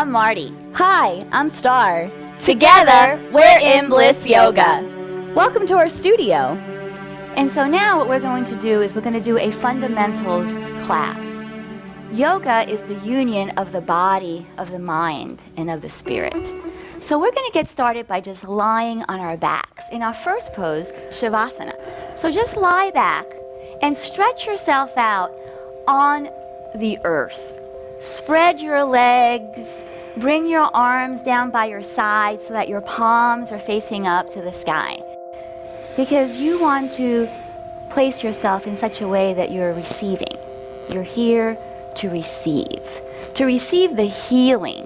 I'm Marty. Hi, I'm Starr. Together, we're InBliss Yoga. Welcome to our studio. And so now what we're going to do is we're going to do a fundamentals class. Yoga is the union of the body, of the mind, and of the spirit. So we're going to get started by just lying on our backs in our first pose, Shavasana. So just lie back and stretch yourself out on the earth. Spread your legs, bring your arms down by your sides so that your palms are facing up to the sky. Because you want to place yourself in such a way that you're receiving. You're here to receive the healing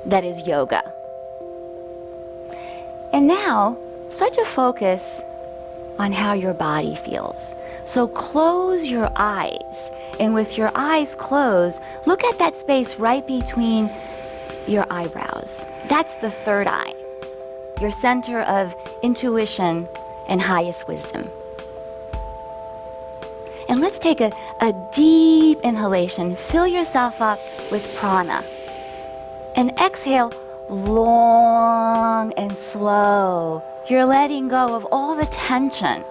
that is yoga. And now, start to focus on how your body feels. So close your eyes, and with your eyes closed, look at that space right between your eyebrows. That's the third eye, your center of intuition and highest wisdom. And let's take a deep inhalation. Fill yourself up with prana. And exhale long and slow. You're letting go of all the tension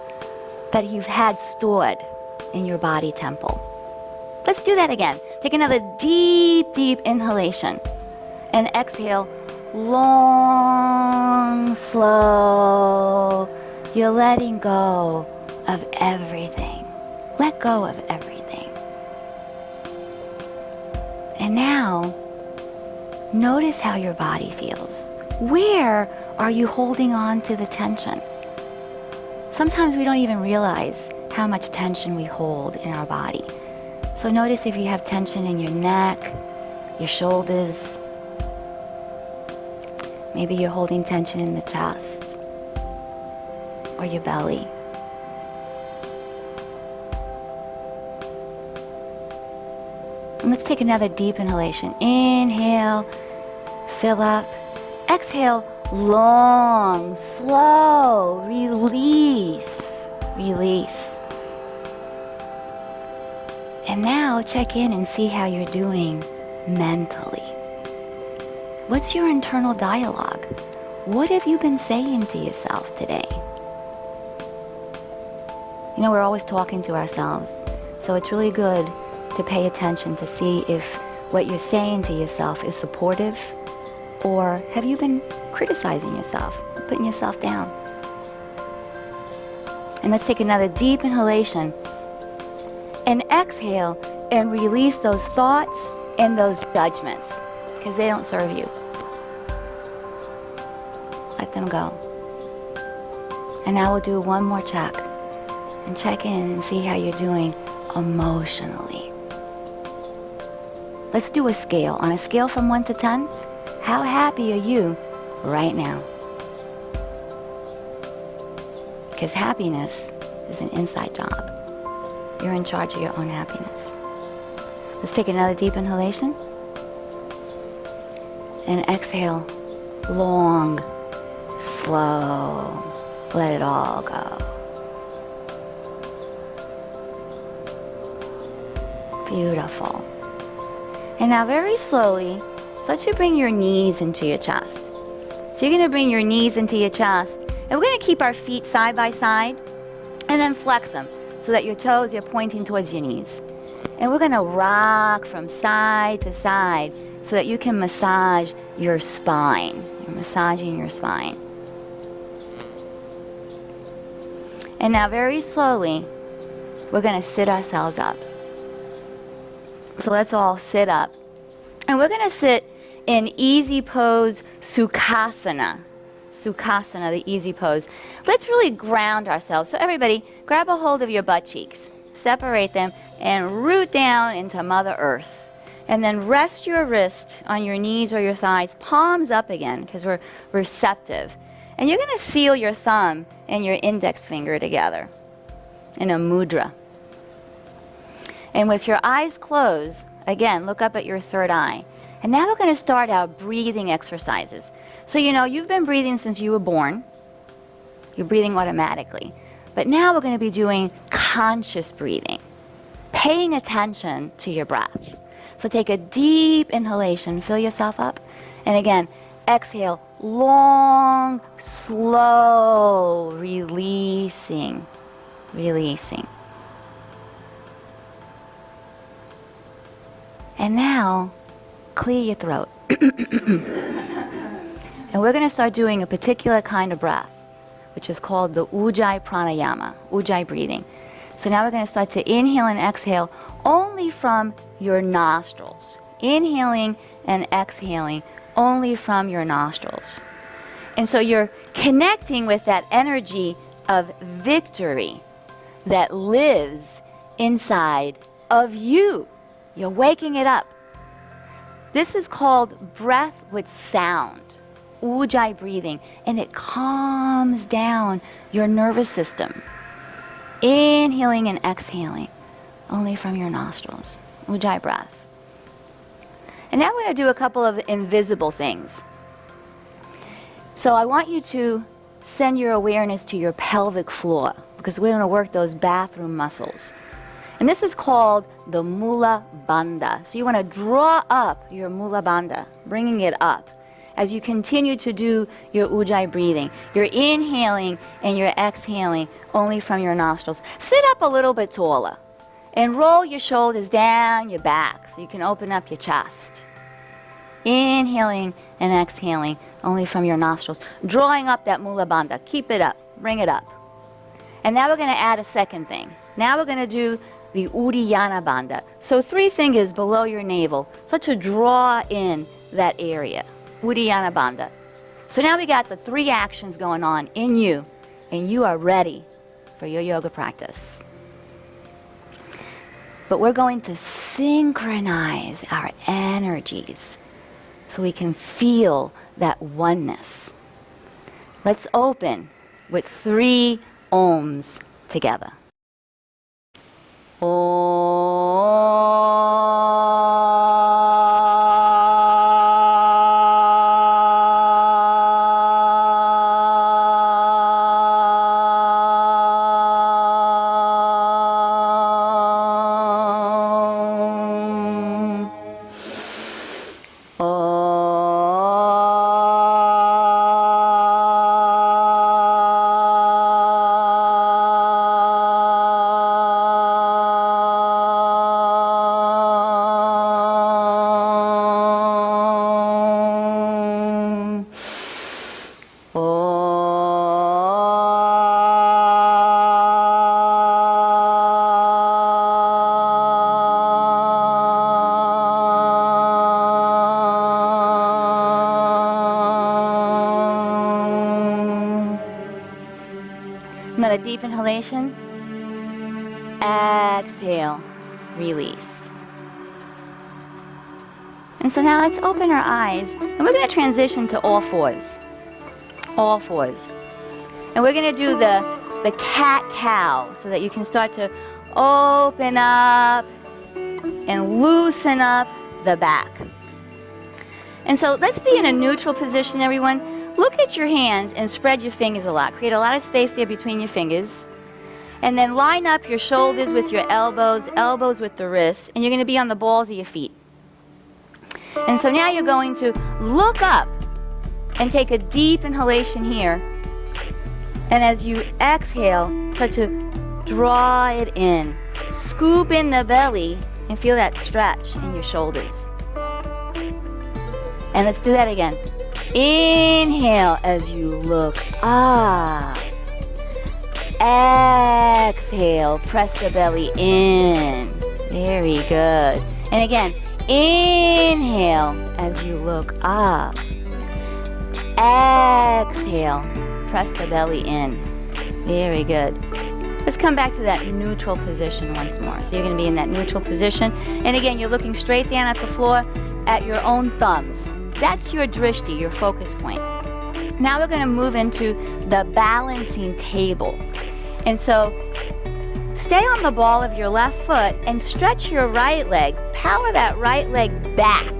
that you've had stored in your body temple. Let's do that again. Take another deep, deep inhalation. And exhale long, slow. You're letting go of everything. Let go of everything. And now, notice how your body feels. Where are you holding on to the tension? Sometimes we don't even realize how much tension we hold in our body. So notice if you have tension in your neck, your shoulders. Maybe you're holding tension in the chest or your belly. And let's take another deep inhalation. Inhale, fill up. Exhale, long, slow, release, release. And now check in and see how you're doing mentally. What's your internal dialogue? What have you been saying to yourself today? You know, we're always talking to ourselves, so it's really good to pay attention to see if what you're saying to yourself is supportive, or have you been criticizing yourself, putting yourself down? And let's take another deep inhalation and exhale and release those thoughts and those judgments because they don't serve you. Let them go. And now we'll do one more check and check in and see how you're doing emotionally. Let's do a scale. On a scale from 1 to 10, how happy are you right now? Because happiness is an inside job. You're in charge of your own happiness. Let's take another deep inhalation. And exhale, long, slow. Let it all go. Beautiful. And now very slowly, start to bring your knees into your chest. So you're going to bring your knees into your chest. And we're going to keep our feet side by side and then flex them so that your toes are pointing towards your knees. And we're going to rock from side to side so that you can massage your spine. You're massaging your spine. And now very slowly, we're going to sit ourselves up. So let's all sit up. And we're going to sit in easy pose Sukhasana. Sukhasana, the easy pose. Let's really ground ourselves. So everybody, grab a hold of your butt cheeks. Separate them and root down into Mother Earth. And then rest your wrist on your knees or your thighs, palms up again, because we're receptive. And you're going to seal your thumb and your index finger together in a mudra. And with your eyes closed, again, look up at your third eye. And now we're going to start our breathing exercises. So you know, you've been breathing since you were born. You're breathing automatically. But now we're going to be doing conscious breathing, paying attention to your breath. So take a deep inhalation, fill yourself up. And again, exhale, long, slow, releasing, releasing. And now, clear your throat. And we're going to start doing a particular kind of breath, which is called the Ujjayi pranayama, Ujjayi breathing. So now we're going to start to inhale and exhale only from your nostrils. Inhaling and exhaling only from your nostrils. And so you're connecting with that energy of victory that lives inside of you. You're waking it up. This is called breath with sound, Ujjayi breathing, and it calms down your nervous system. Inhaling and exhaling only from your nostrils, Ujjayi breath. And now we're going to do a couple of invisible things. So I want you to send your awareness to your pelvic floor, because we're going to work those bathroom muscles. And this is called the Mula Bandha. So you want to draw up your Mula Bandha, bringing it up as you continue to do your Ujjayi breathing. You're inhaling and you're exhaling only from your nostrils. Sit up a little bit taller and roll your shoulders down your back so you can open up your chest. Inhaling and exhaling only from your nostrils, drawing up that Mula Bandha. Keep it up, bring it up. And now we're going to add a second thing. Now we're going to do the Uddiyana Bandha. So 3 fingers below your navel, so to draw in that area. Uddiyana Bandha. So now we got the 3 actions going on in you, and you are ready for your yoga practice. But we're going to synchronize our energies so we can feel that oneness. Let's open with 3 Oms together. Another deep inhalation. Exhale. Release. And so now let's open our eyes, and we're going to transition to all fours. All fours. And we're going to do the cat-cow so that you can start to open up and loosen up the back. And so let's be in a neutral position, everyone. Look at your hands and spread your fingers a lot. Create a lot of space there between your fingers. And then line up your shoulders with your elbows, elbows with the wrists, and you're going to be on the balls of your feet. And so now you're going to look up and take a deep inhalation here. And as you exhale, start to draw it in. Scoop in the belly and feel that stretch in your shoulders. And let's do that again. Inhale as you look up. Exhale, press the belly in. Very good. And again, inhale as you look up. Exhale, press the belly in. Very good. Let's come back to that neutral position once more. So you're going to be in that neutral position. And again, you're looking straight down at the floor at your own thumbs. That's your drishti, your focus point. Now we're going to move into the balancing table. And so stay on the ball of your left foot and stretch your right leg. Power that right leg back.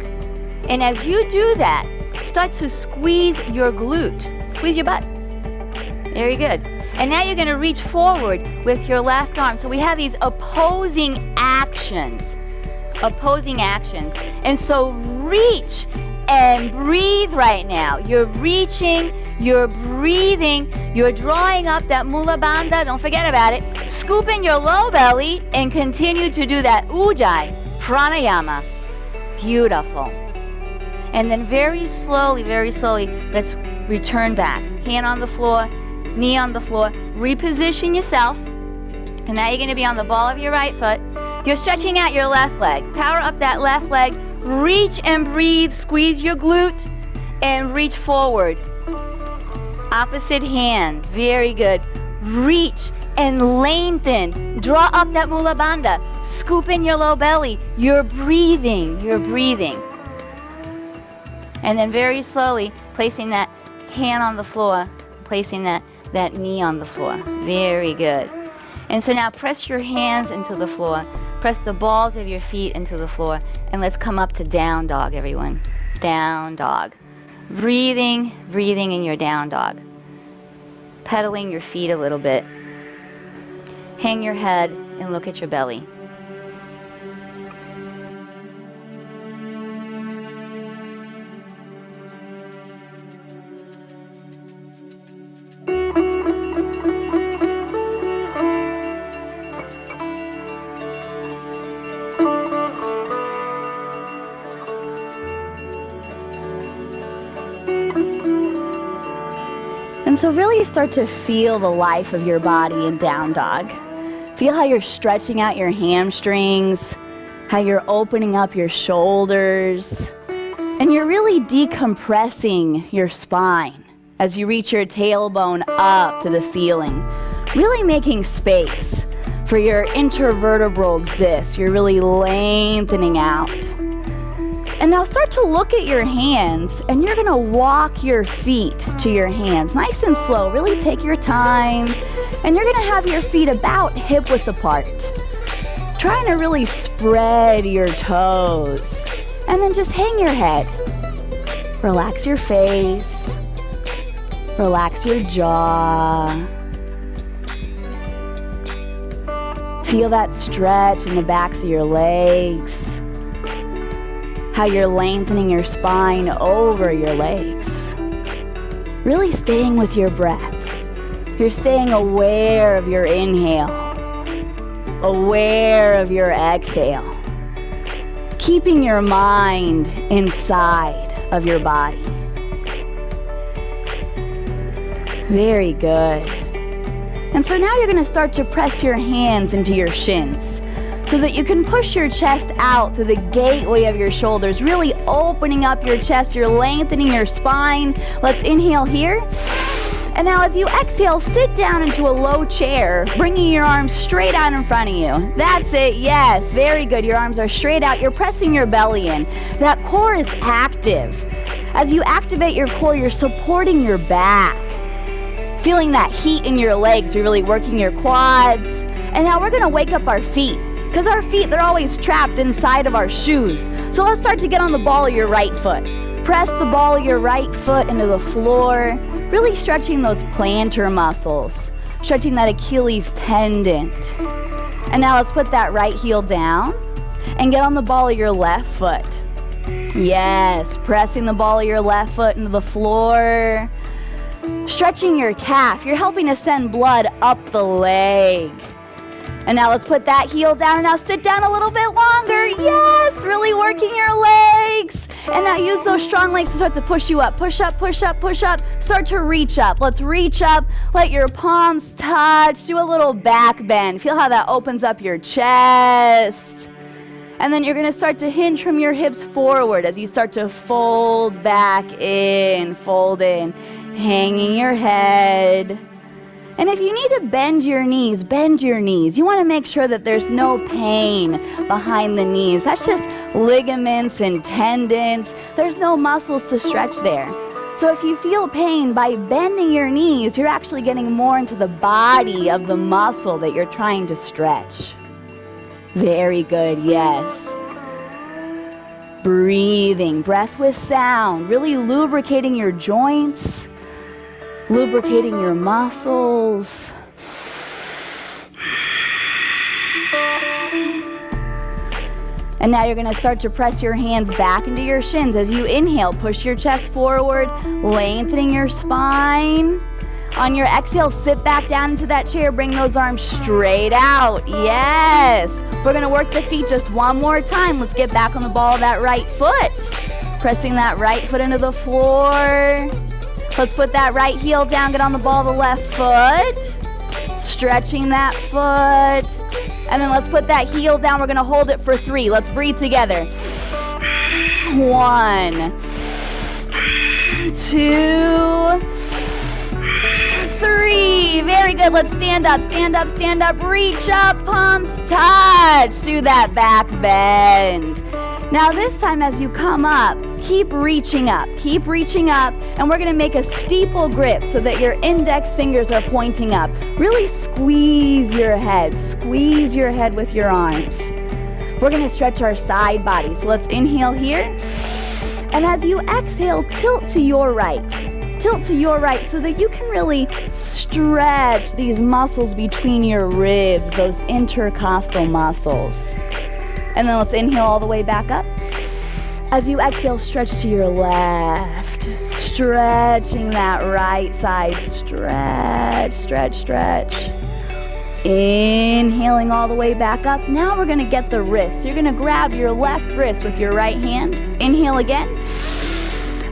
And as you do that, start to squeeze your glute. Squeeze your butt. Very good. And now you're going to reach forward with your left arm. So we have these opposing actions. opposing actions. And so reach and breathe right now. You're reaching, you're breathing, you're drawing up that mula bandha, don't forget about it. Scoop in your low belly and continue to do that ujjayi pranayama. Beautiful. And then very slowly, let's return back. Hand on the floor, knee on the floor. Reposition yourself. And now you're going to be on the ball of your right foot. You're stretching out your left leg. Power up that left leg. Reach and breathe. Squeeze your glute and reach forward. Opposite hand. Very good. Reach and lengthen. Draw up that mula bandha. Scoop in your low belly. You're breathing. You're breathing. And then very slowly placing that hand on the floor, placing that knee on the floor. Very good. And so now press your hands into the floor. Press the balls of your feet into the floor. And let's come up to down dog, everyone. Down dog. Breathing in your down dog. Pedaling your feet a little bit. Hang your head and look at your belly. And so really start to feel the life of your body in down dog. Feel how you're stretching out your hamstrings, how you're opening up your shoulders, and you're really decompressing your spine as you reach your tailbone up to the ceiling, really making space for your intervertebral disc. You're really lengthening out. And now start to look at your hands, and you're gonna walk your feet to your hands, nice and slow. Really take your time, and you're gonna have your feet about hip-width apart. Trying to really spread your toes, and then just hang your head. Relax your face, relax your jaw. Feel that stretch in the backs of your legs. How you're lengthening your spine over your legs. Really staying with your breath. You're staying aware of your inhale, aware of your exhale. Keeping your mind inside of your body. Very good. And so now you're going to start to press your hands into your shins, so that you can push your chest out through the gateway of your shoulders, really opening up your chest. You're lengthening your spine. Let's inhale here. And now as you exhale, sit down into a low chair, bringing your arms straight out in front of you. That's it, yes, very good. Your arms are straight out. You're pressing your belly in. That core is active. As you activate your core, you're supporting your back. Feeling that heat in your legs, you're really working your quads. And now we're gonna wake up our feet. Because our feet, they're always trapped inside of our shoes. So let's start to get on the ball of your right foot. Press the ball of your right foot into the floor, really stretching those plantar muscles, stretching that Achilles tendon. And now let's put that right heel down and get on the ball of your left foot. Yes, pressing the ball of your left foot into the floor, stretching your calf. You're helping to send blood up the leg. And now let's put that heel down, and now sit down a little bit longer. Yes, really working your legs. And now use those strong legs to start to push you up. Push up, push up, push up. Start to reach up. Let's reach up. Let your palms touch. Do a little back bend. Feel how that opens up your chest. And then you're going to start to hinge from your hips forward as you start to fold back in, fold in, hanging your head. And if you need to bend your knees, bend your knees. You want to make sure that there's no pain behind the knees. That's just ligaments and tendons. There's no muscles to stretch there. So if you feel pain, by bending your knees, you're actually getting more into the body of the muscle that you're trying to stretch. Very good, yes. Breathing, breath with sound, really lubricating your joints. Lubricating your muscles. And now you're gonna start to press your hands back into your shins. As you inhale, push your chest forward, lengthening your spine. On your exhale, sit back down into that chair, bring those arms straight out. Yes! We're gonna work the feet just one more time. Let's get back on the ball of that right foot. Pressing that right foot into the floor. Let's put that right heel down, get on the ball of the left foot. Stretching that foot. And then let's put that heel down. We're gonna hold it for 3. Let's breathe together. 1, 2, 3. Very good. Let's stand up, stand up, stand up. Reach up, palms touch. Do that back bend. Now this time as you come up, keep reaching up, and we're gonna make a steeple grip so that your index fingers are pointing up. Really squeeze your head with your arms. We're gonna stretch our side body, so let's inhale here. And as you exhale, tilt to your right so that you can really stretch these muscles between your ribs, those intercostal muscles. And then let's inhale all the way back up. As you exhale, stretch to your left, stretching that right side, stretch, stretch, stretch. Inhaling all the way back up. Now we're gonna get the wrist. You're gonna grab your left wrist with your right hand. Inhale again.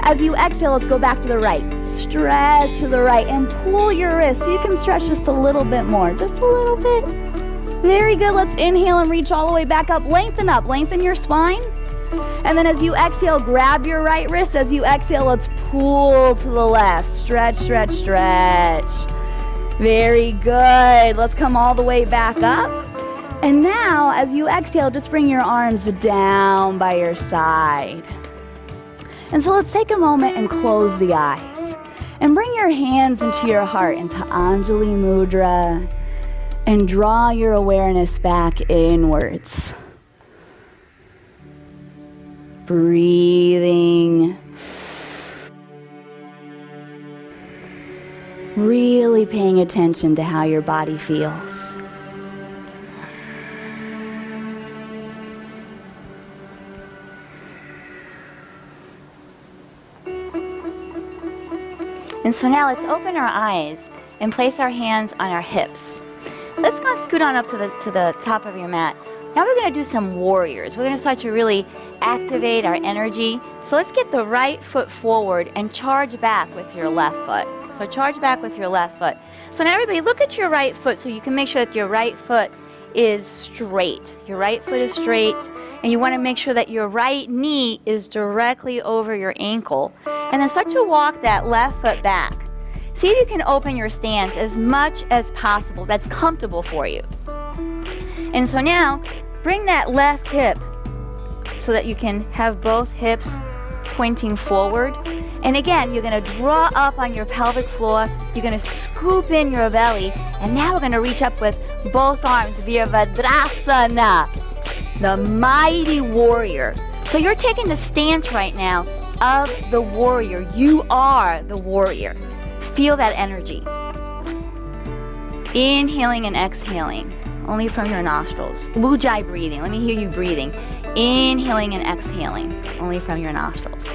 As you exhale, let's go back to the right. Stretch to the right and pull your wrist so you can stretch just a little bit more, just a little bit. Very good. Let's inhale and reach all the way back up. Lengthen your spine. And then as you exhale, grab your right wrist. As you exhale, let's pull to the left. Stretch, stretch, stretch. Very good. Let's come all the way back up. And now, as you exhale, just bring your arms down by your side. And so let's take a moment and close the eyes. And bring your hands into your heart, into Anjali Mudra. And draw your awareness back inwards. Breathing. Really paying attention to how your body feels. And so now let's open our eyes and place our hands on our hips. Let's go scoot on up to the top of your mat. Now we're going to do some warriors. We're going to start to really activate our energy. So let's get the right foot forward and charge back with your left foot. So charge back with your left foot. So now everybody look at your right foot so you can make sure that your right foot is straight. Your right foot is straight, and you want to make sure that your right knee is directly over your ankle. And then start to walk that left foot back. See if you can open your stance as much as possible. That's comfortable for you. And so now, bring that left hip so that you can have both hips pointing forward. And again, you're going to draw up on your pelvic floor. You're going to scoop in your belly. And now we're going to reach up with both arms, Virabhadrasana, the mighty warrior. So you're taking the stance right now of the warrior. You are the warrior. Feel that energy. Inhaling and exhaling, only from your nostrils. Ujjayi breathing. Let me hear you breathing. Inhaling and exhaling, only from your nostrils.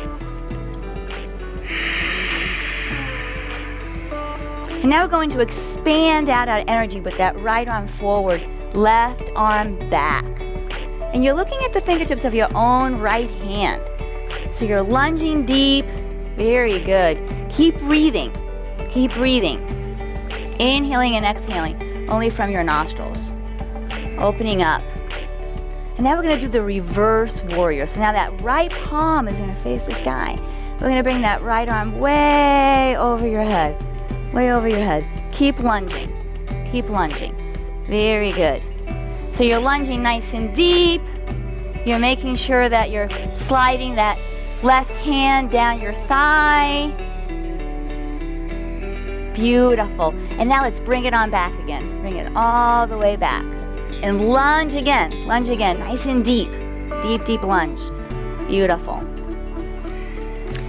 And now we're going to expand out our energy with that right arm forward, left arm back. And you're looking at the fingertips of your own right hand. So you're lunging deep. Very good. Keep breathing. Keep breathing. Inhaling and exhaling, only from your nostrils. Opening up. And now we're going to do the reverse warrior. So now that right palm is going to face the sky. We're going to bring that right arm way over your head. Way over your head. Keep lunging. Keep lunging. Very good. So you're lunging nice and deep. You're making sure that you're sliding that left hand down your thigh. Beautiful. And now let's bring it on back again. Bring it all the way back. And lunge again. Lunge again. Nice and deep. Deep, deep lunge. Beautiful.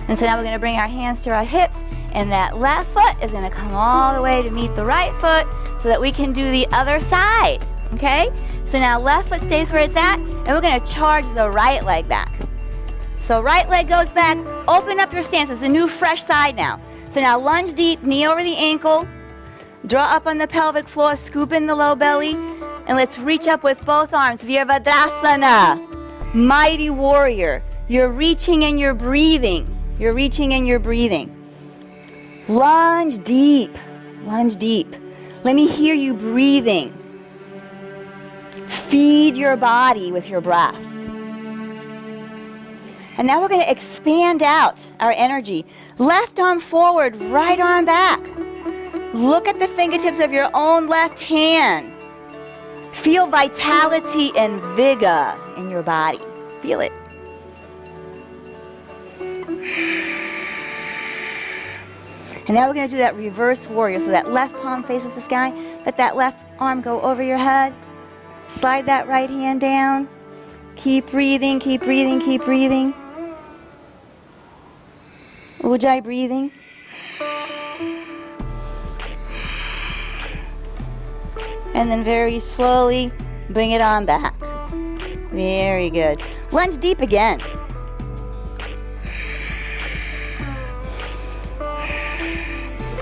And so now we're going to bring our hands to our hips. And that left foot is going to come all the way to meet the right foot so that we can do the other side. Okay? So now left foot stays where it's at, and we're gonna charge the right leg back. So right leg goes back, open up your stance. It's a new fresh side now. So now lunge deep, knee over the ankle, draw up on the pelvic floor, scoop in the low belly, and let's reach up with both arms. Virabhadrasana, mighty warrior. You're reaching and you're breathing. You're reaching and you're breathing. Lunge deep, lunge deep. Let me hear you breathing. Feed your body with your breath. And now we're going to expand out our energy. Left arm forward, right arm back. Look at the fingertips of your own left hand. Feel vitality and vigor in your body. Feel it. And now we're going to do that reverse warrior. So that left palm faces the sky. Let that left arm go over your head. Slide that right hand down. Keep breathing, keep breathing, keep breathing. Ujjayi breathing. And then very slowly bring it on back. Very good. Lunge deep again.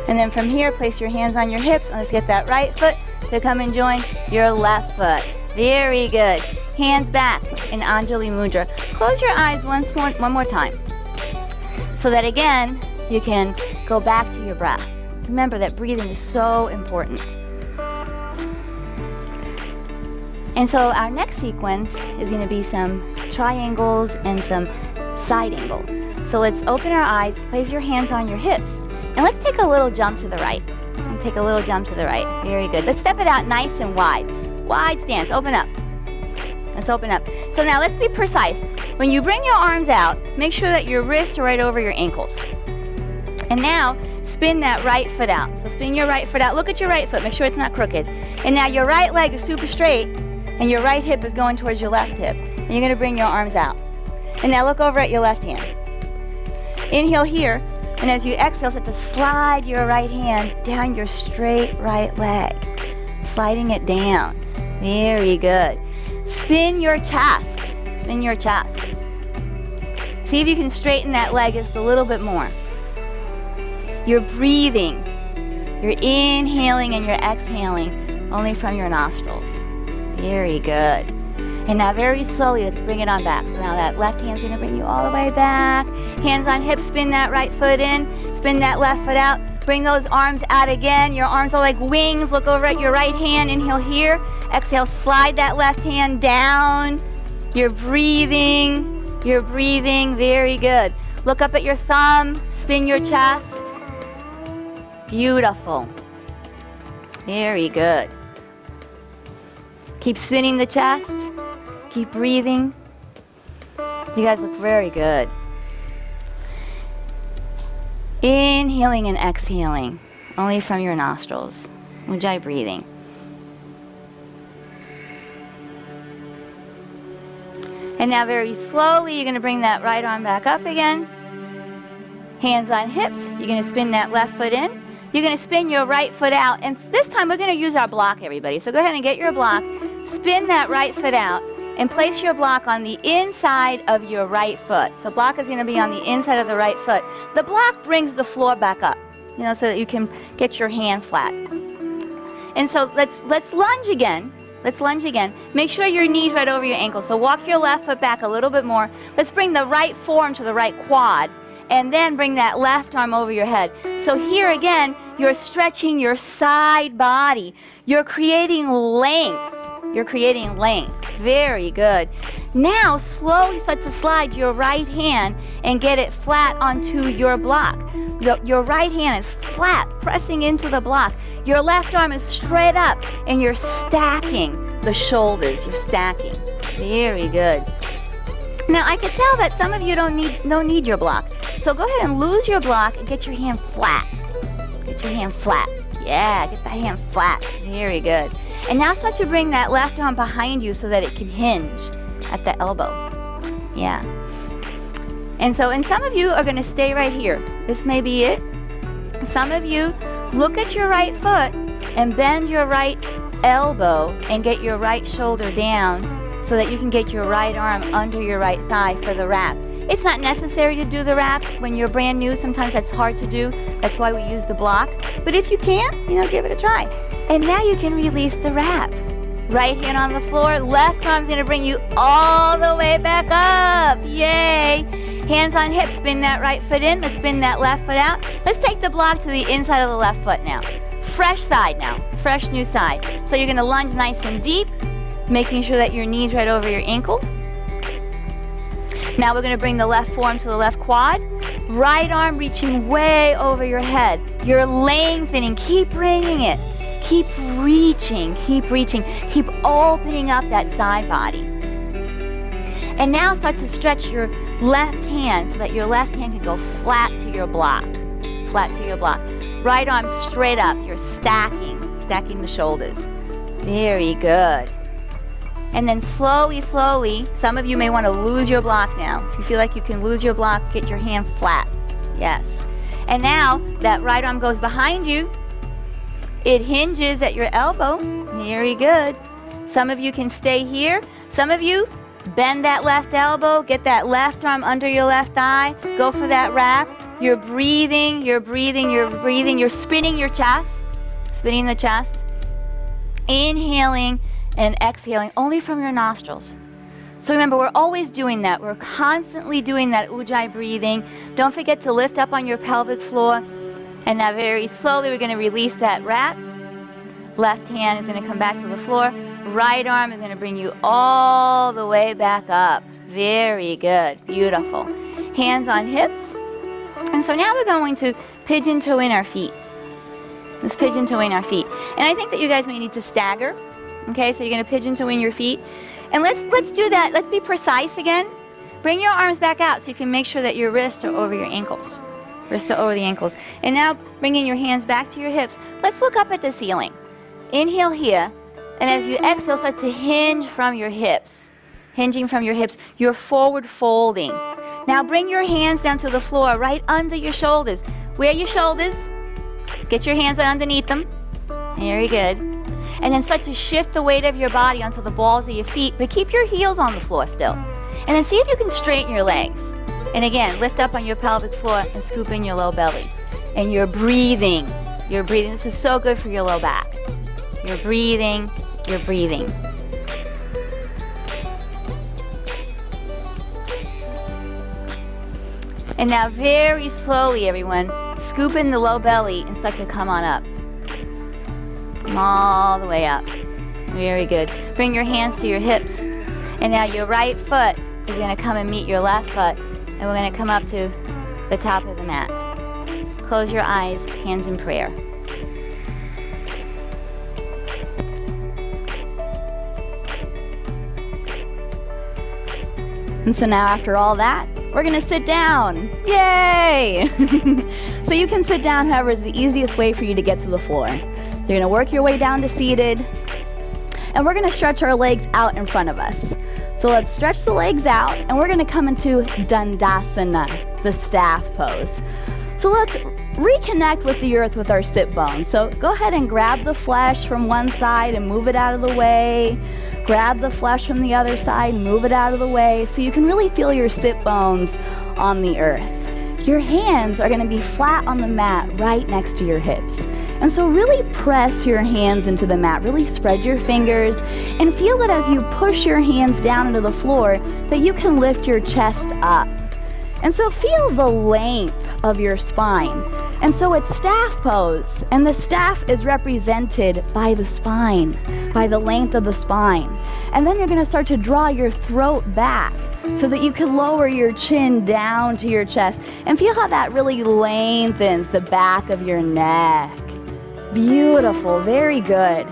And then from here, place your hands on your hips, and let's get that right foot to come and join your left foot. Very good. Hands back in Anjali Mudra. Close your eyes one more time, so that again, you can go back to your breath. Remember that breathing is so important. And so our next sequence is going to be some triangles and some side angle. So let's open our eyes, place your hands on your hips, and let's take a little jump to the right. And take a little jump to the right. Very good. Let's step it out nice and wide. Wide stance. Open up. Let's open up. So now let's be precise. When you bring your arms out, make sure that your wrists are right over your ankles. And now spin that right foot out. So spin your right foot out. Look at your right foot. Make sure it's not crooked. And now your right leg is super straight, and your right hip is going towards your left hip. And you're going to bring your arms out. And now look over at your left hand. Inhale here. And as you exhale, start to slide your right hand down your straight right leg. Sliding it down. Very good. Spin your chest. Spin your chest. See if you can straighten that leg just a little bit more. You're breathing. You're inhaling and you're exhaling only from your nostrils. Very good. And now very slowly, let's bring it on back. So now that left hand's gonna bring you all the way back. Hands on hips, spin that right foot in, spin that left foot out. Bring those arms out again. Your arms are like wings. Look over at your right hand. Inhale here. Exhale, slide that left hand down. You're breathing. You're breathing. Very good. Look up at your thumb. Spin your chest. Beautiful. Very good. Keep spinning the chest. Keep breathing. You guys look very good. Inhaling and exhaling, only from your nostrils. Ujjayi breathing. And now very slowly, you're going to bring that right arm back up again. Hands on hips. You're going to spin that left foot in. You're going to spin your right foot out. And this time, we're going to use our block, everybody. So go ahead and get your block. Spin that right foot out. And place your block on the inside of your right foot. So block is going to be on the inside of the right foot. The block brings the floor back up, so that you can get your hand flat. And so let's lunge again. Let's lunge again. Make sure your knee's right over your ankles. So walk your left foot back a little bit more. Let's bring the right forearm to the right quad. And then bring that left arm over your head. So here again, you're stretching your side body. You're creating length. You're creating length. Very good. Now slowly start to slide your right hand and get it flat onto your block. Your right hand is flat, pressing into the block. Your left arm is straight up, and you're stacking the shoulders. You're stacking. Very good. Now I can tell that some of you don't need your block. So go ahead and lose your block and get your hand flat. Get your hand flat. Yeah, get that hand flat. Very good. And now start to bring that left arm behind you so that it can hinge at the elbow. Yeah. And some of you are going to stay right here. This may be it. Some of you look at your right foot and bend your right elbow and get your right shoulder down so that you can get your right arm under your right thigh for the wrap. It's not necessary to do the wrap when you're brand new. Sometimes that's hard to do. That's why we use the block. But if you can, give it a try. And now you can release the wrap. Right hand on the floor, left arm's gonna bring you all the way back up. Yay! Hands on hips, spin that right foot in. Let's spin that left foot out. Let's take the block to the inside of the left foot now. Fresh side now, fresh new side. So you're gonna lunge nice and deep, making sure that your knee's right over your ankle. Now we're gonna bring the left forearm to the left quad. Right arm reaching way over your head. You're lengthening, keep bringing it. Keep reaching, keep reaching. Keep opening up that side body. And now start to stretch your left hand so that your left hand can go flat to your block. Flat to your block. Right arm straight up. You're stacking the shoulders. Very good. And then slowly, some of you may want to lose your block now. If you feel like you can lose your block, get your hand flat. Yes. And now that right arm goes behind you. It hinges at your elbow. Very good. Some of you can stay here. Some of you bend that left elbow, get that left arm under your left thigh, go for that wrap. You're breathing, you're spinning your chest, spinning the chest. Inhaling and exhaling only from your nostrils. So remember, we're always doing that. We're constantly doing that Ujjayi breathing. Don't forget to lift up on your pelvic floor. And now very slowly we're going to release that wrap. Left hand is going to come back to the floor. Right arm is going to bring you all the way back up. Very good. Beautiful. Hands on hips. And so now we're going to pigeon toe in our feet. Let's pigeon toe in our feet. And I think that you guys may need to stagger. Okay, so you're going to pigeon toe in your feet. And let's do that. Let's be precise again. Bring your arms back out so you can make sure that your wrists are over your ankles. Wrists are over the ankles. And now bringing your hands back to your hips. Let's look up at the ceiling. Inhale here. And as you exhale, start to hinge from your hips. Hinging from your hips. You're forward folding. Now bring your hands down to the floor, right under your shoulders. Where are your shoulders? Get your hands right underneath them. Very good. And then start to shift the weight of your body onto the balls of your feet, but keep your heels on the floor still. And then see if you can straighten your legs. And again, lift up on your pelvic floor and scoop in your low belly. And you're breathing. You're breathing. This is so good for your low back. You're breathing. You're breathing. And now very slowly, everyone, scoop in the low belly and start to come on up. Come all the way up. Very good. Bring your hands to your hips. And now your right foot is going to come and meet your left foot. And we're going to come up to the top of the mat. Close your eyes, hands in prayer. And so now after all that, we're gonna sit down. Yay! So you can sit down however is the easiest way for you to get to the floor. You're gonna work your way down to seated, and we're gonna stretch our legs out in front of us. So let's stretch the legs out, and we're gonna come into Dandasana, the staff pose. So let's reconnect with the earth with our sit bones. So go ahead and grab the flesh from one side and move it out of the way. Grab the flesh from the other side, move it out of the way so you can really feel your sit bones on the earth. Your hands are going to be flat on the mat right next to your hips. And so really press your hands into the mat, really spread your fingers, and feel that as you push your hands down into the floor that you can lift your chest up. And so feel the length of your spine. And so it's staff pose, and the staff is represented by the spine, by the length of the spine. And then you're going to start to draw your throat back so that you can lower your chin down to your chest and feel how that really lengthens the back of your neck. Beautiful, very good.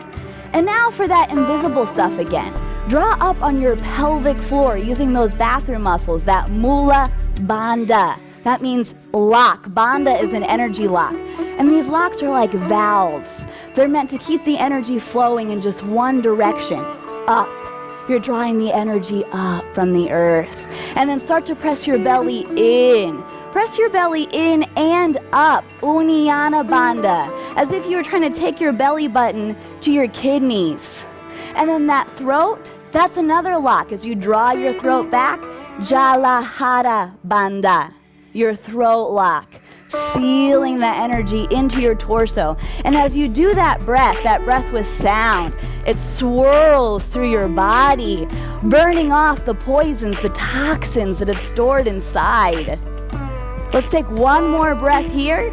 And now for that invisible stuff again. Draw up on your pelvic floor using those bathroom muscles, that mula bandha. That means lock. Bandha is an energy lock. And these locks are like valves. They're meant to keep the energy flowing in just one direction, up. You're drawing the energy up from the earth. And then start to press your belly in. Press your belly in and up, Uddiyana Bandha. as if you were trying to take your belly button to your kidneys. And then that throat, that's another lock. As you draw your throat back, Jalahara Bandha, your throat lock, sealing that energy into your torso. And as you do that breath with sound, it swirls through your body, burning off the poisons, the toxins that have stored inside. Let's take one more breath here.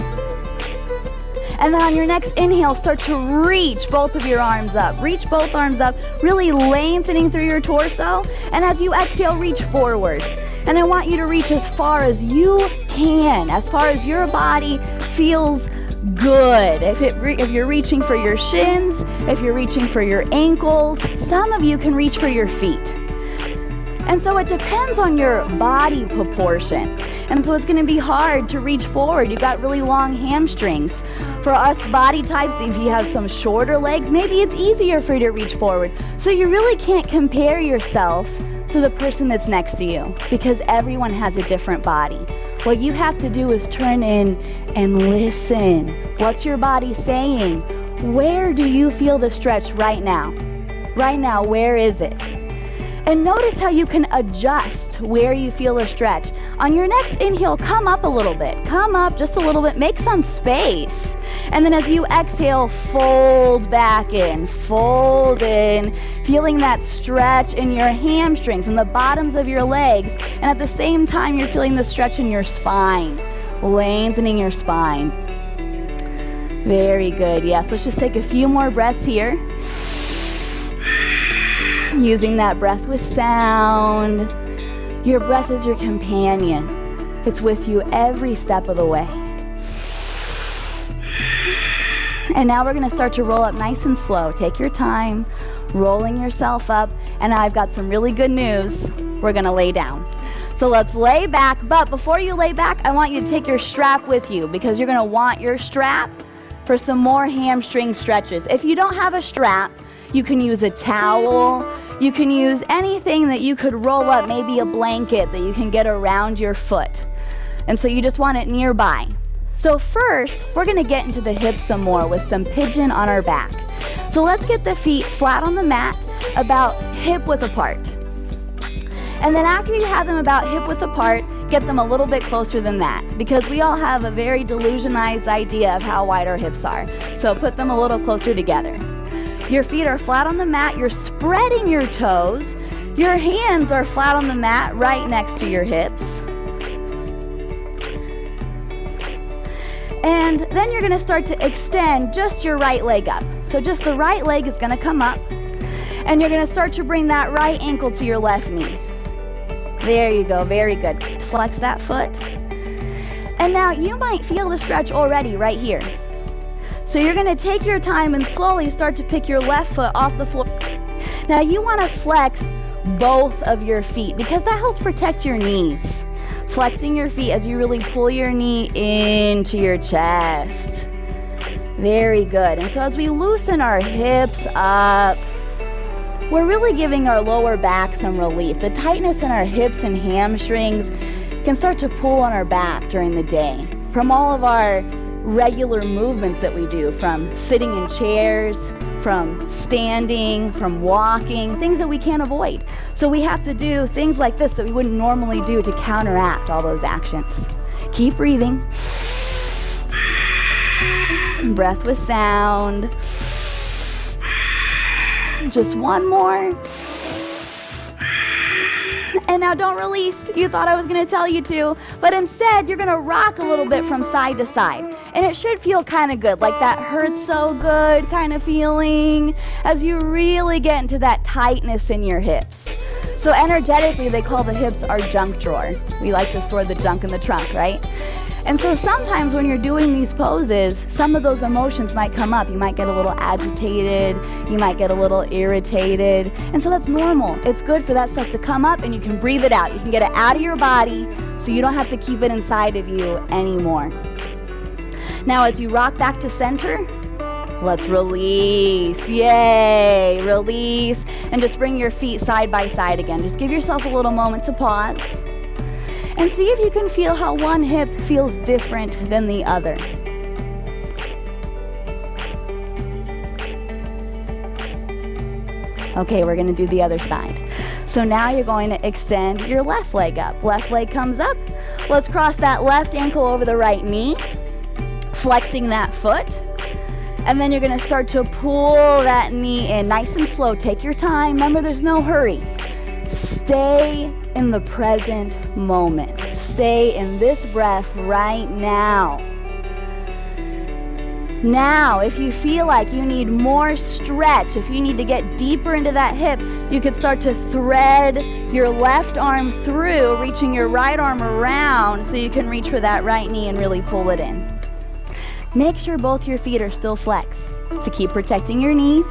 And then on your next inhale, start to reach both of your arms up. Reach both arms up, really lengthening through your torso. And as you exhale, reach forward. And I want you to reach as far as you can, as far as your body feels good. If you're reaching for your shins, if you're reaching for your ankles, some of you can reach for your feet. And so it depends on your body proportion. And so it's going to be hard to reach forward. You've got really long hamstrings. For us body types, if you have some shorter legs, maybe it's easier for you to reach forward. So you really can't compare yourself to the person that's next to you, because everyone has a different body. What you have to do is turn in and listen. What's your body saying? Where do you feel the stretch right now? Right now, where is it? And notice how you can adjust where you feel a stretch. On your next inhale, come up a little bit. Come up just a little bit. Make some space. And then as you exhale, fold back in. Fold in. Feeling that stretch in your hamstrings and the bottoms of your legs. And at the same time, you're feeling the stretch in your spine. Lengthening your spine. Very good. Yes, let's just take a few more breaths here. Using that breath with sound. Your breath is your companion. It's with you every step of the way. And now we're going to start to roll up nice and slow. Take your time, rolling yourself up. And I've got some really good news. We're going to lay down. So let's lay back. But before you lay back, I want you to take your strap with you, because you're going to want your strap for some more hamstring stretches. If you don't have a strap, you can use a towel. You can use anything that you could roll up, maybe a blanket that you can get around your foot. And so you just want it nearby. So first, we're going to get into the hips some more with some pigeon on our back. So let's get the feet flat on the mat, about hip width apart. And then after you have them about hip width apart, get them a little bit closer than that, because we all have a very delusionized idea of how wide our hips are. So put them a little closer together. Your feet are flat on the mat, you're spreading your toes, your hands are flat on the mat right next to your hips. And then you're gonna start to extend just your right leg up. So just the right leg is gonna come up, and you're gonna start to bring that right ankle to your left knee. There you go, very good. Flex that foot. And now you might feel the stretch already right here. So you're going to take your time and slowly start to pick your left foot off the floor. Now you want to flex both of your feet, because that helps protect your knees. Flexing your feet as you really pull your knee into your chest. Very good. And so as we loosen our hips up, we're really giving our lower back some relief. The tightness in our hips and hamstrings can start to pull on our back during the day from all of our regular movements that we do, from sitting in chairs, from standing, from walking, things that we can't avoid. So we have to do things like this that we wouldn't normally do to counteract all those actions. Keep breathing. Breath with sound. Just one more. And now don't release. You thought I was going to tell you to, but instead you're going to rock a little bit from side to side. And it should feel kind of good, like that hurts so good kind of feeling, as you really get into that tightness in your hips. So energetically, they call the hips our junk drawer. We like to store the junk in the trunk, right? And so sometimes when you're doing these poses, some of those emotions might come up. You might get a little agitated, you might get a little irritated, and so that's normal. It's good for that stuff to come up, and you can breathe it out. You can get it out of your body so you don't have to keep it inside of you anymore. Now as you rock back to center, let's release. Yay! Release, and just bring your feet side by side again. Just give yourself a little moment to pause. And see if you can feel how one hip feels different than the other. Okay, we're gonna do the other side. So now you're going to extend your left leg up. Left leg comes up. Let's cross that left ankle over the right knee, flexing that foot. And then you're gonna start to pull that knee in nice and slow. Take your time. Remember, there's no hurry. Stay in the present moment. Stay in this breath right now. Now, if you feel like you need more stretch, if you need to get deeper into that hip, you could start to thread your left arm through, reaching your right arm around so you can reach for that right knee and really pull it in. Make sure both your feet are still flexed to keep protecting your knees,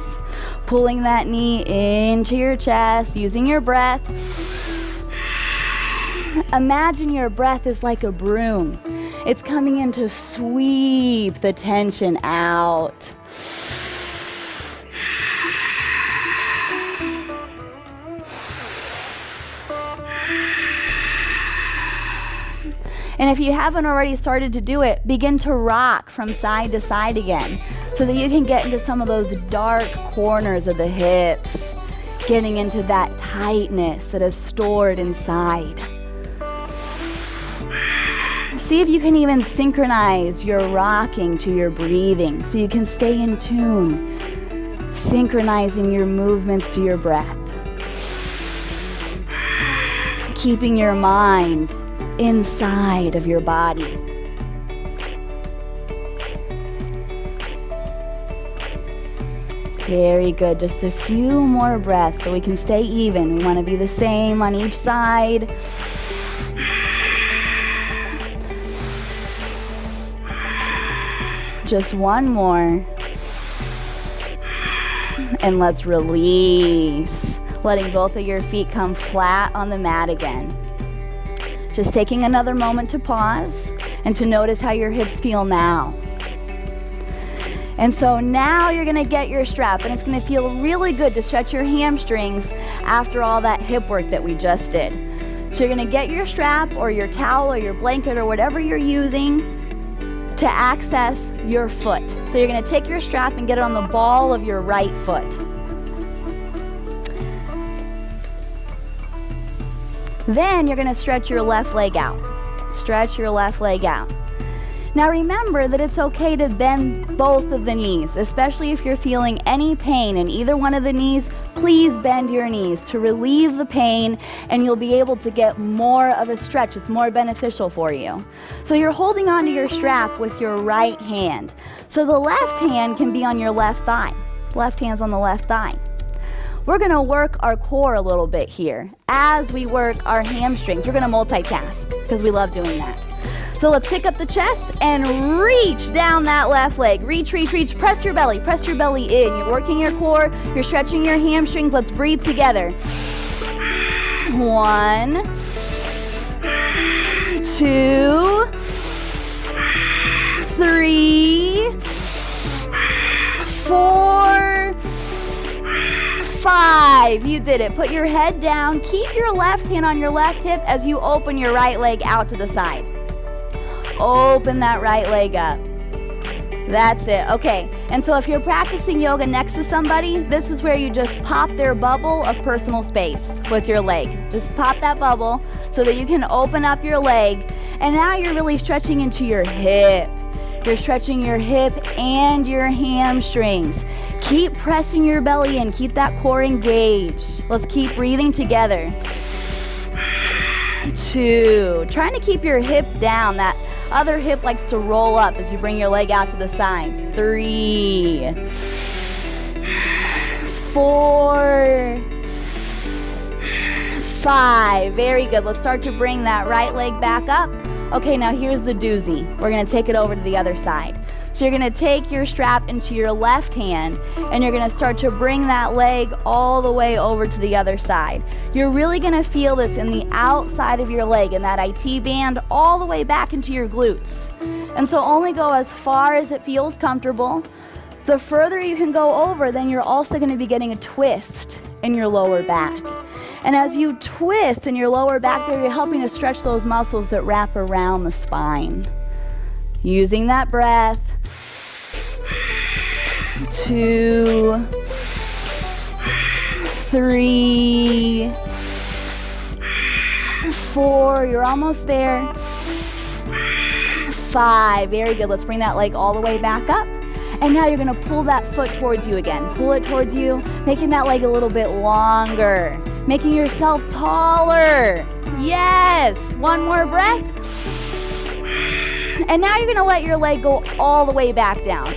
pulling that knee into your chest, using your breath. Imagine your breath is like a broom. It's coming in to sweep the tension out. And if you haven't already started to do it, begin to rock from side to side again so that you can get into some of those dark corners of the hips, getting into that tightness that is stored inside. See if you can even synchronize your rocking to your breathing so you can stay in tune, synchronizing your movements to your breath, keeping your mind inside of your body. Very good. Just a few more breaths so we can stay even. We want to be the same on each side. Just one more. And let's release. Letting both of your feet come flat on the mat again. Just taking another moment to pause and to notice how your hips feel now. And so now you're gonna get your strap, and it's gonna feel really good to stretch your hamstrings after all that hip work that we just did. So you're gonna get your strap or your towel or your blanket or whatever you're using to access your foot. So you're gonna take your strap and get it on the ball of your right foot. Then you're gonna stretch your left leg out. Stretch your left leg out. Now remember that it's okay to bend both of the knees, especially if you're feeling any pain in either one of the knees. Please bend your knees to relieve the pain, and you'll be able to get more of a stretch. It's more beneficial for you. So you're holding onto your strap with your right hand. So the left hand can be on your left thigh. Left hand's on the left thigh. We're gonna work our core a little bit here. As we work our hamstrings, we're gonna multitask because we love doing that. So let's pick up the chest and reach down that left leg. Reach, reach, reach. Press your belly in. You're working your core, you're stretching your hamstrings. Let's breathe together. 1, 2, 3, 4, 5. You did it. Put your head down. Keep your left hand on your left hip as you open your right leg out to the side. Open that right leg up. That's it. Okay. And so if you're practicing yoga next to somebody, this is where you just pop their bubble of personal space with your leg. Just pop that bubble so that you can open up your leg. And now you're really stretching into your hip. You're stretching your hip and your hamstrings. Keep pressing your belly in. Keep that core engaged. Let's keep breathing together. 2. Trying to keep your hip down. That other hip likes to roll up as you bring your leg out to the side. 3. 4. 5. Very good. Let's start to bring that right leg back up. Okay, now here's the doozy. We're gonna take it over to the other side. So you're gonna take your strap into your left hand and you're gonna start to bring that leg all the way over to the other side. You're really gonna feel this in the outside of your leg, in that IT band, all the way back into your glutes. And so only go as far as it feels comfortable. The further you can go over, then you're also gonna be getting a twist in your lower back. And as you twist in your lower back there, you're helping to stretch those muscles that wrap around the spine. Using that breath. 2, 3, 4, you're almost there. 5, very good. Let's bring that leg all the way back up. And now you're gonna pull that foot towards you again. Pull it towards you, making that leg a little bit longer, making yourself taller. Yes, one more breath. And now you're gonna let your leg go all the way back down,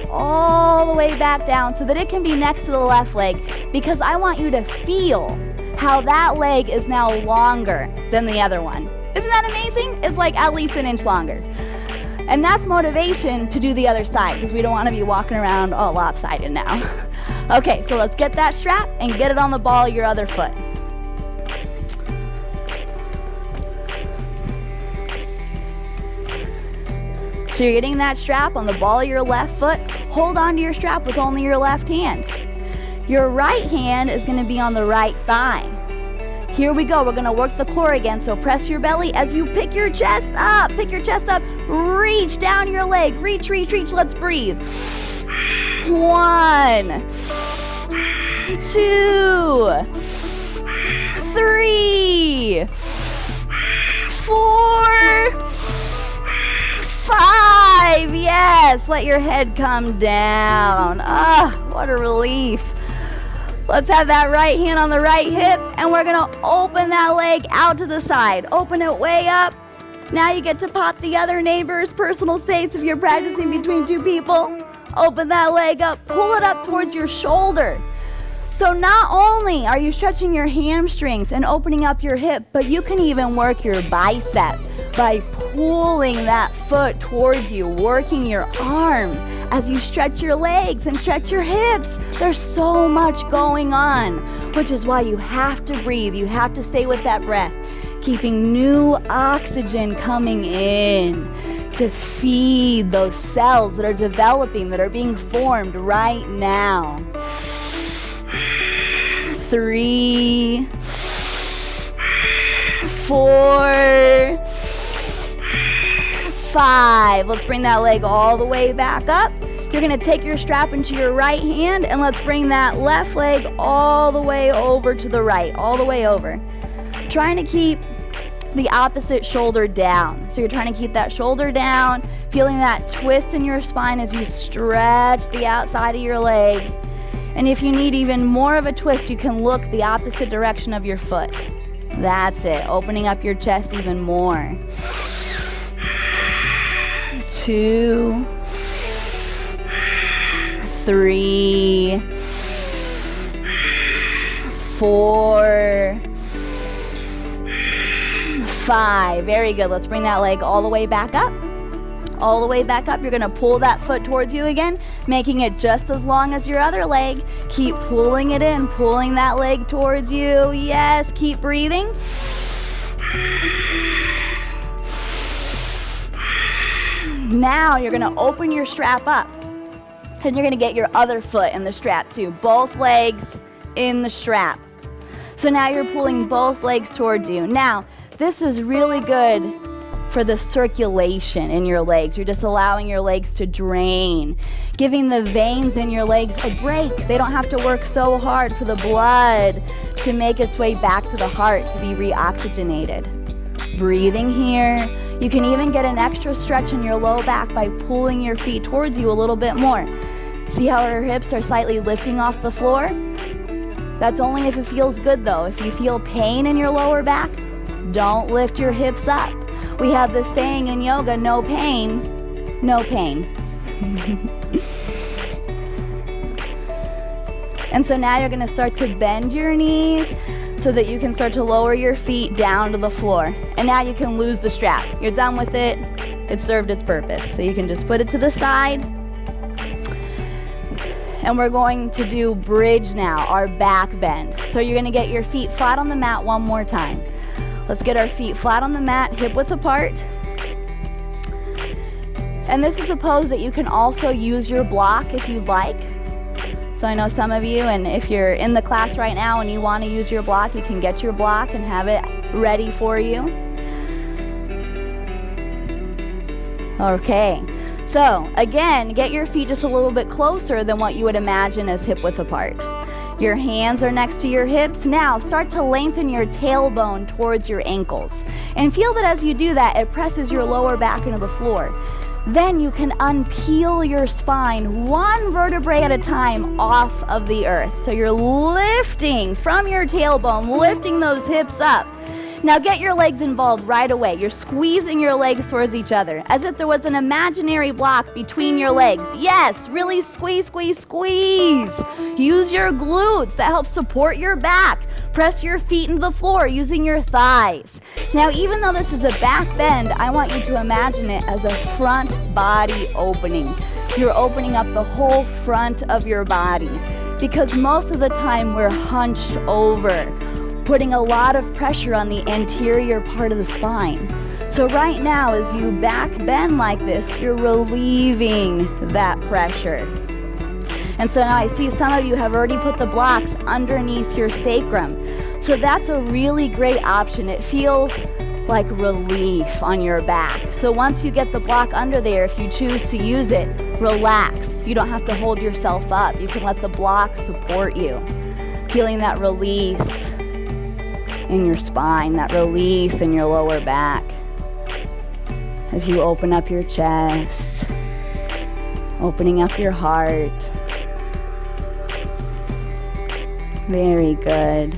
so that it can be next to the left leg, because I want you to feel how that leg is now longer than the other one. Isn't that amazing? It's like at least an inch longer. And that's motivation to do the other side, because we don't want to be walking around all lopsided now. Okay, so let's get that strap and get it on the ball of your other foot. So you're getting that strap on the ball of your left foot. Hold on to your strap with only your left hand. Your right hand is going to be on the right thigh. Here we go. We're going to work the core again. So press your belly as you pick your chest up. Pick your chest up. Reach down your leg. Reach, reach, reach. Let's breathe. 1, 2, 3, 4, 5. Yes. Let your head come down. Ah, what a relief. Let's have that right hand on the right hip, and we're gonna open that leg out to the side. Open it way up. Now you get to pop the other neighbor's personal space if you're practicing between two people. Open that leg up, pull it up towards your shoulder. So not only are you stretching your hamstrings and opening up your hip, but you can even work your bicep by pulling that foot towards you, working your arm as you stretch your legs and stretch your hips. There's so much going on, which is why you have to breathe. You have to stay with that breath, keeping new oxygen coming in to feed those cells that are developing, that are being formed right now. 3, 4, 5. Let's bring that leg all the way back up. You're going to take your strap into your right hand, and let's bring that left leg all the way over to the right, all the way over. Trying to keep the opposite shoulder down. So you're trying to keep that shoulder down, feeling that twist in your spine as you stretch the outside of your leg. And if you need even more of a twist, you can look the opposite direction of your foot. That's it, opening up your chest even more. 2, 3, 4, 5. Very good. Let's bring that leg all the way back up. All the way back up. You're going to pull that foot towards you again, making it just as long as your other leg. Keep pulling it in, pulling that leg towards you. Yes, keep breathing. Now you're going to open your strap up, and you're going to get your other foot in the strap too. Both legs in the strap. So now you're pulling both legs towards you. Now, this is really good for the circulation in your legs. You're just allowing your legs to drain, giving the veins in your legs a break. They don't have to work so hard for the blood to make its way back to the heart to be reoxygenated. Breathing here. You can even get an extra stretch in your low back by pulling your feet towards you a little bit more. See how our hips are slightly lifting off the floor? That's only if it feels good though. If you feel pain in your lower back, don't lift your hips up. We have this saying in yoga, no pain, no pain. And so now you're going to start to bend your knees so that you can start to lower your feet down to the floor. And now you can lose the strap. You're done with it. It served its purpose. So you can just put it to the side. And we're going to do bridge now, our back bend. So you're going to get your feet flat on the mat one more time. Let's get our feet flat on the mat, hip width apart. And this is a pose that you can also use your block if you'd like. So I know some of you, and if you're in the class right now and you want to use your block, you can get your block and have it ready for you. Okay, so again, get your feet just a little bit closer than what you would imagine as hip width apart. Your hands are next to your hips. Now start to lengthen your tailbone towards your ankles. And feel that as you do that, it presses your lower back into the floor. Then you can unpeel your spine one vertebrae at a time off of the earth. So you're lifting from your tailbone, lifting those hips up. Now get your legs involved right away. You're squeezing your legs towards each other as if there was an imaginary block between your legs. Yes, really squeeze, squeeze, squeeze. Use your glutes. That helps support your back. Press your feet into the floor using your thighs. Now, even though this is a back bend, I want you to imagine it as a front body opening. You're opening up the whole front of your body because most of the time we're hunched over, putting a lot of pressure on the anterior part of the spine. So right now, as you back bend like this, you're relieving that pressure. And so now I see some of you have already put the blocks underneath your sacrum. So that's a really great option. It feels like relief on your back. So once you get the block under there, if you choose to use it, relax. You don't have to hold yourself up. You can let the block support you. Feeling that release in your spine, that release in your lower back. As you open up your chest, opening up your heart. Very good.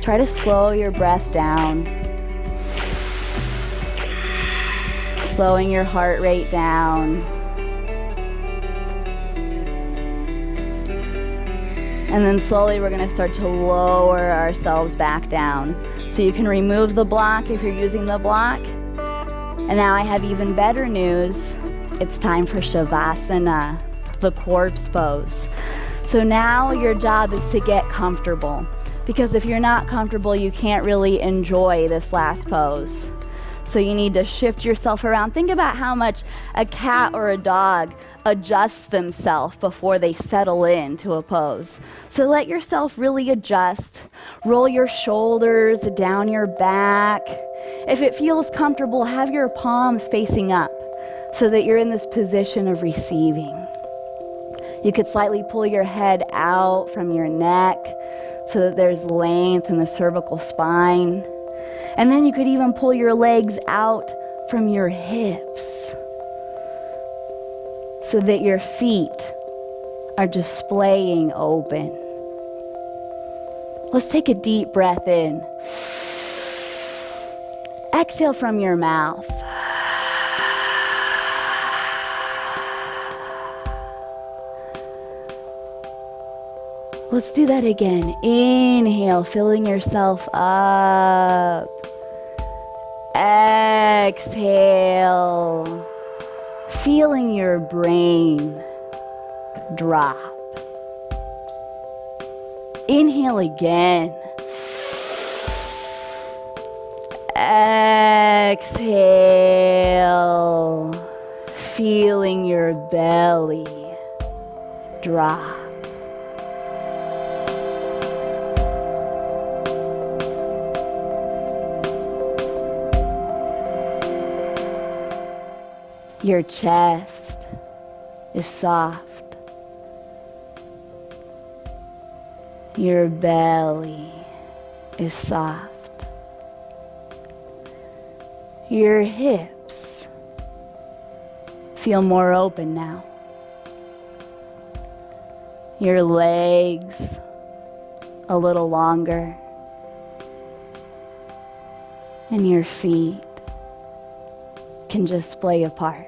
Try to slow your breath down. Slowing your heart rate down. And then slowly we're going to start to lower ourselves back down. So you can remove the block if you're using the block. And now I have even better news. It's time for Shavasana, the corpse pose. So now your job is to get comfortable. Because if you're not comfortable, you can't really enjoy this last pose. So you need to shift yourself around. Think about how much a cat or a dog adjusts themselves before they settle into a pose. So let yourself really adjust. Roll your shoulders down your back. If it feels comfortable, have your palms facing up so that you're in this position of receiving. You could slightly pull your head out from your neck so that there's length in the cervical spine. And then you could even pull your legs out from your hips so that your feet are displaying open. Let's take a deep breath in. Exhale from your mouth. Let's do that again. Inhale, filling yourself up. Exhale, feeling your brain drop. Inhale again. Exhale, feeling your belly drop. Your chest is soft. Your belly is soft. Your hips feel more open now. Your legs a little longer. And your feet can just splay apart.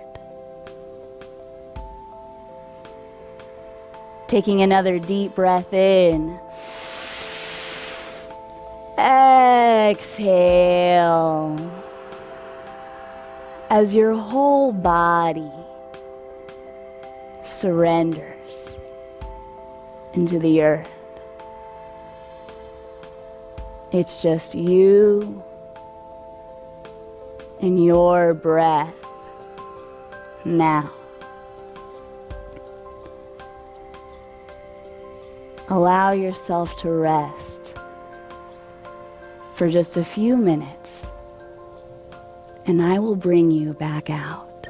Taking another deep breath in. Exhale. As your whole body surrenders into the earth. It's just you and your breath now. Allow yourself to rest for just a few minutes, and I will bring you back out,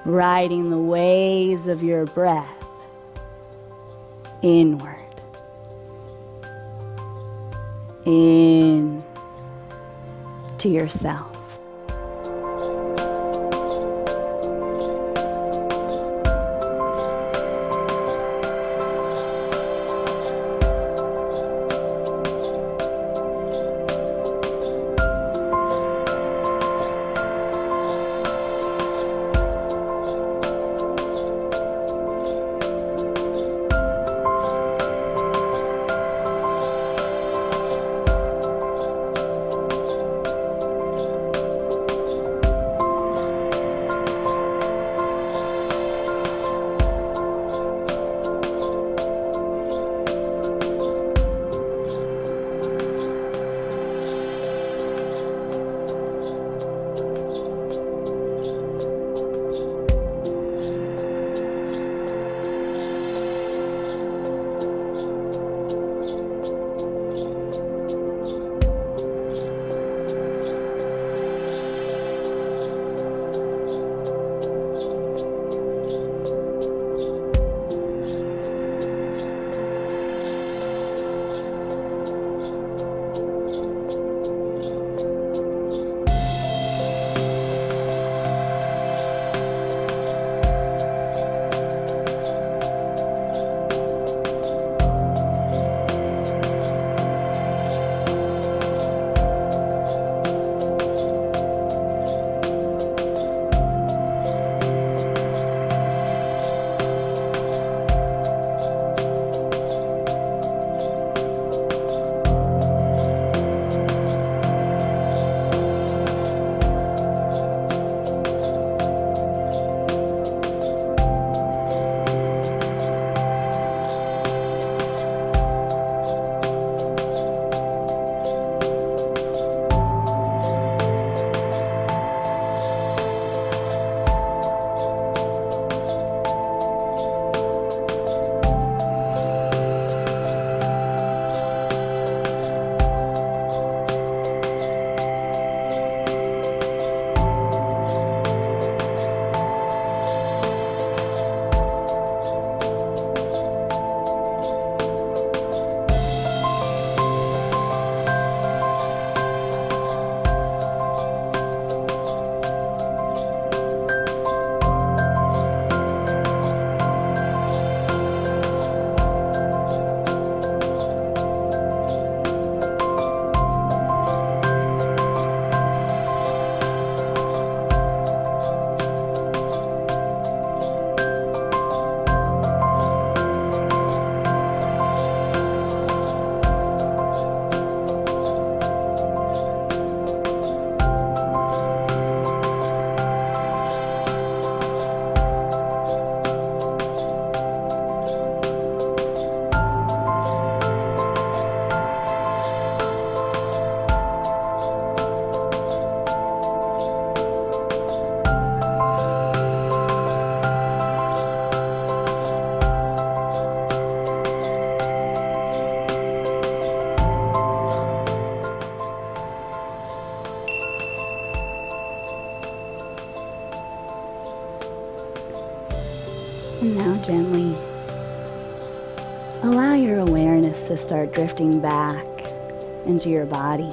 riding the waves of your breath inward. In to yourself. And now gently allow your awareness to start drifting back into your body.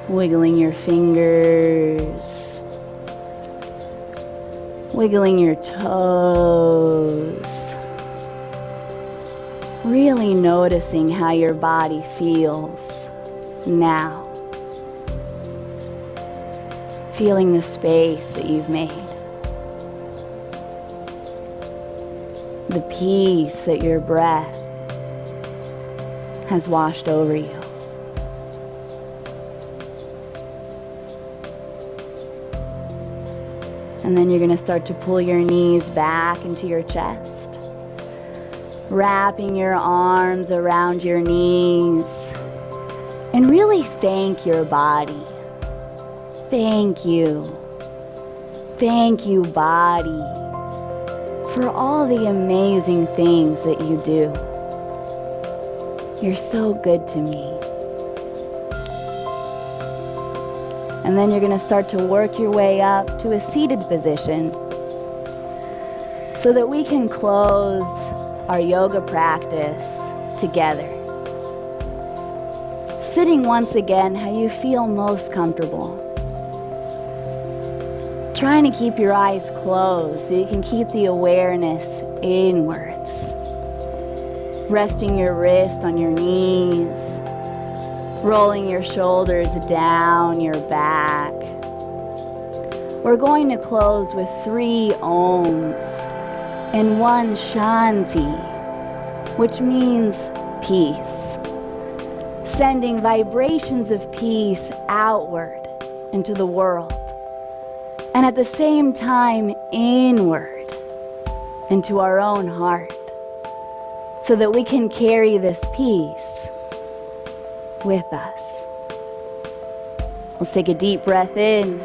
Wiggling your fingers, wiggling your toes, really noticing how your body feels now. Feeling the space that you've made. The peace that your breath has washed over you. And then you're going to start to pull your knees back into your chest, wrapping your arms around your knees, and really thank your body. Thank you. Thank you, body, for all the amazing things that you do. You're so good to me. And then you're going to start to work your way up to a seated position. so that we can close our yoga practice together. Sitting once again how you feel most comfortable. Trying to keep your eyes closed so you can keep the awareness inwards. Resting your wrist on your knees. Rolling your shoulders down your back. We're going to close with 3 Oms and 1 Shanti, which means peace. Sending vibrations of peace outward into the world. And at the same time, inward into our own heart, so that we can carry this peace with us. Let's take a deep breath in.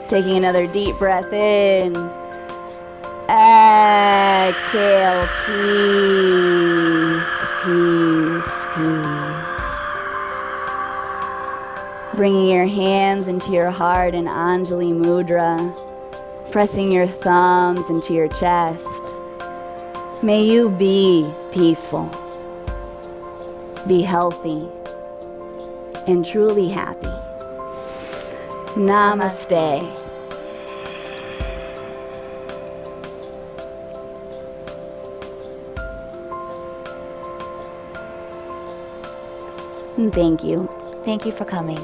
Taking another deep breath in. Exhale, peace, peace, peace. Bringing your hands into your heart in Anjali Mudra, pressing your thumbs into your chest. May you be peaceful, be healthy, and truly happy. Namaste. And thank you. Thank you for coming.